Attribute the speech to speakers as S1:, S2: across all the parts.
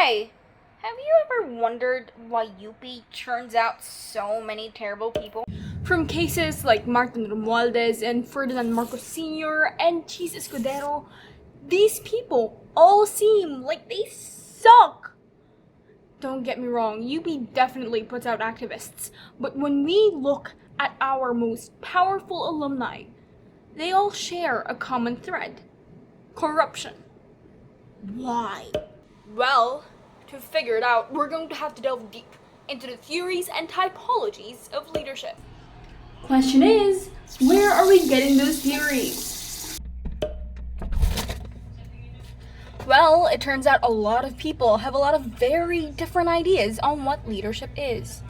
S1: Hey, have you ever wondered why UP turns out so many terrible people?
S2: From cases like Martin Romualdez and Ferdinand Marcos Sr. and Cheese Escudero, these people all seem like they suck. Don't get me wrong, UP definitely puts out activists, but when we look at our most powerful alumni, they all share a common thread: corruption. Why? Well, to figure it out, we're going to have to delve deep into the theories and typologies of leadership. Question is, where are we getting those theories? Well, it turns out a lot of people have a lot of very different ideas on what leadership is.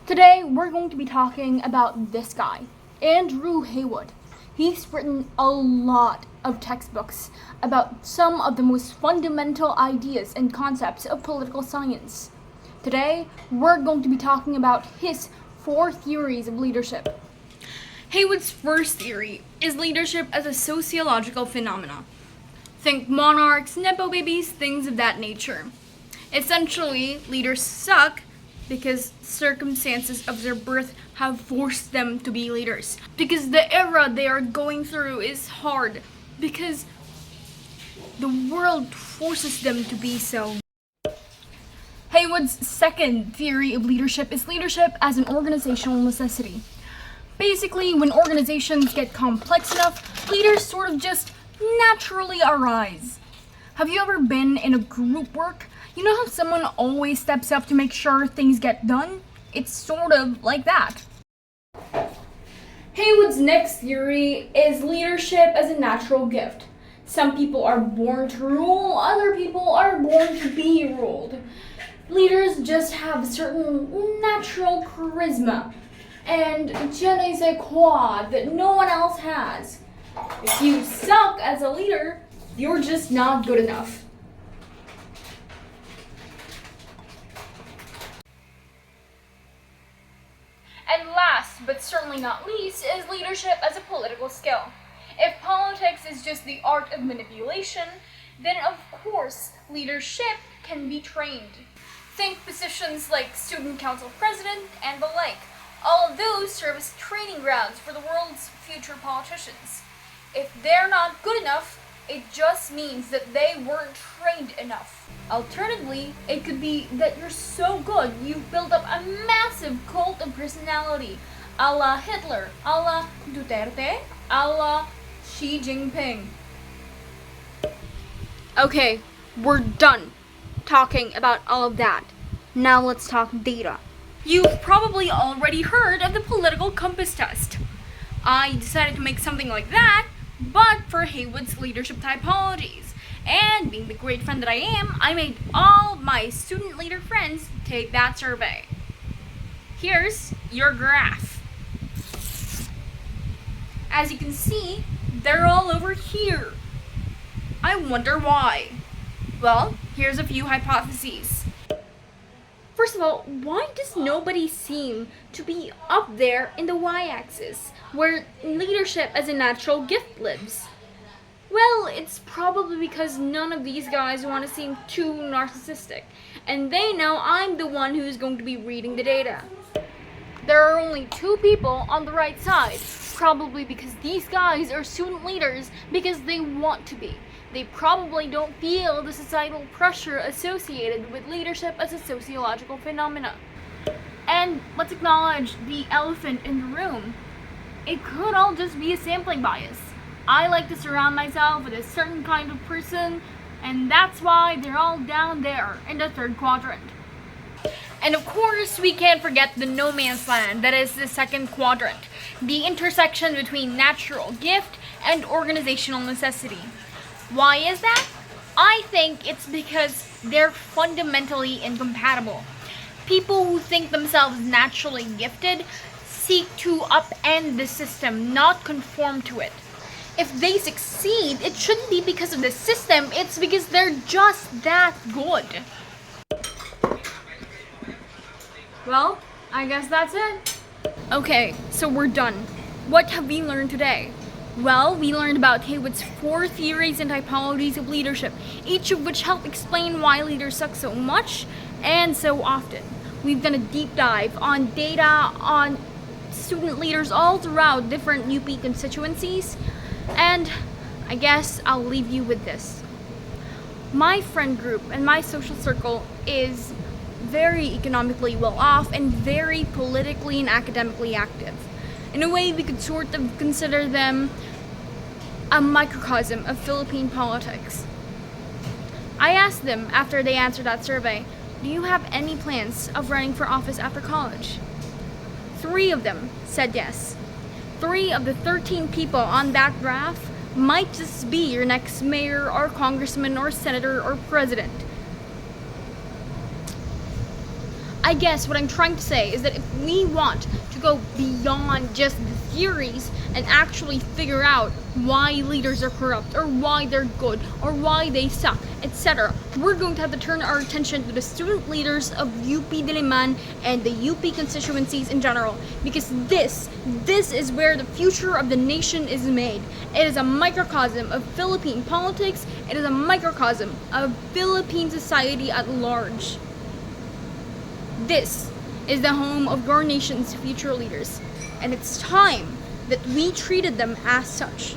S2: Today, we're going to be talking about this guy, Andrew Heywood. He's written a lot of textbooks about some of the most fundamental ideas and concepts of political science. Today, we're going to be talking about his 4 theories of leadership. Heywood's first theory is leadership as a sociological phenomenon. Think monarchs, nepo babies, things of that nature. Essentially, leaders suck because circumstances of their birth have forced them to be leaders. Because the era they are going through is hard. Because the world forces them to be so. Heywood's second theory of leadership is leadership as an organizational necessity. Basically, when organizations get complex enough, leaders sort of just naturally arise. Have you ever been in a group work? You know how someone always steps up to make sure things get done? It's sort of like that. Heywood's next theory is leadership as a natural gift. Some people are born to rule, other people are born to be ruled. Leaders just have certain natural charisma and je ne sais quoi that no one else has. If you suck as a leader, you're just not good enough. And last, but certainly not least, is leadership as a political skill. If politics is just the art of manipulation, then of course leadership can be trained. Think positions like student council president and the like. All of those serve as training grounds for the world's future politicians. If they're not good enough, it just means that they weren't trained enough. Alternatively, it could be that you're so good you've built up a massive cult of personality, a la Hitler, a la Duterte, a la Xi Jinping. Okay, we're done talking about all of that. Now let's talk data. You've probably already heard of the political compass test. I decided to make something like that, but for Heywood's leadership typologies. And being the great friend that I am, I made all my student leader friends take that survey. Here's your graph. As you can see, they're all over here. I wonder why. Well, here's a few hypotheses. First of all, why does nobody seem to be up there in the y-axis, where leadership as a natural gift lives? Well, it's probably because none of these guys want to seem too narcissistic, and they know I'm the one who's going to be reading the data. There are only 2 people on the right side, probably because these guys are student leaders because they want to be. They probably don't feel the societal pressure associated with leadership as a sociological phenomenon. And let's acknowledge the elephant in the room. It could all just be a sampling bias. I like to surround myself with a certain kind of person, and that's why they're all down there in the 3rd quadrant. And of course, we can't forget the no man's land that is the 2nd quadrant, the intersection between natural gift and organizational necessity. Why is that? I think it's because they're fundamentally incompatible. People who think themselves naturally gifted seek to upend the system, not conform to it. If they succeed, it shouldn't be because of the system, it's because they're just that good. Well, I guess that's it. Okay, so we're done. What have we learned today? Well, we learned about Heywood's 4 theories and typologies of leadership, each of which help explain why leaders suck so much and so often. We've done a deep dive on data on student leaders all throughout different UP constituencies, and I guess I'll leave you with this. My friend group and my social circle is very economically well off and very politically and academically active. In a way, we could sort of consider them a microcosm of Philippine politics. I asked them after they answered that survey, do you have any plans of running for office after college? 3 of them said yes. 3 of the 13 people on that graph might just be your next mayor or congressman or senator or president. I guess what I'm trying to say is that if we want to go beyond just the theories and actually figure out why leaders are corrupt or why they're good or why they suck, etc., we're going to have to turn our attention to the student leaders of UP Diliman and the UP constituencies in general, because this is where the future of the nation is made. It is a microcosm of Philippine politics. It is a microcosm of Philippine society at large. This is the home of your nation's future leaders, and it's time that we treated them as such.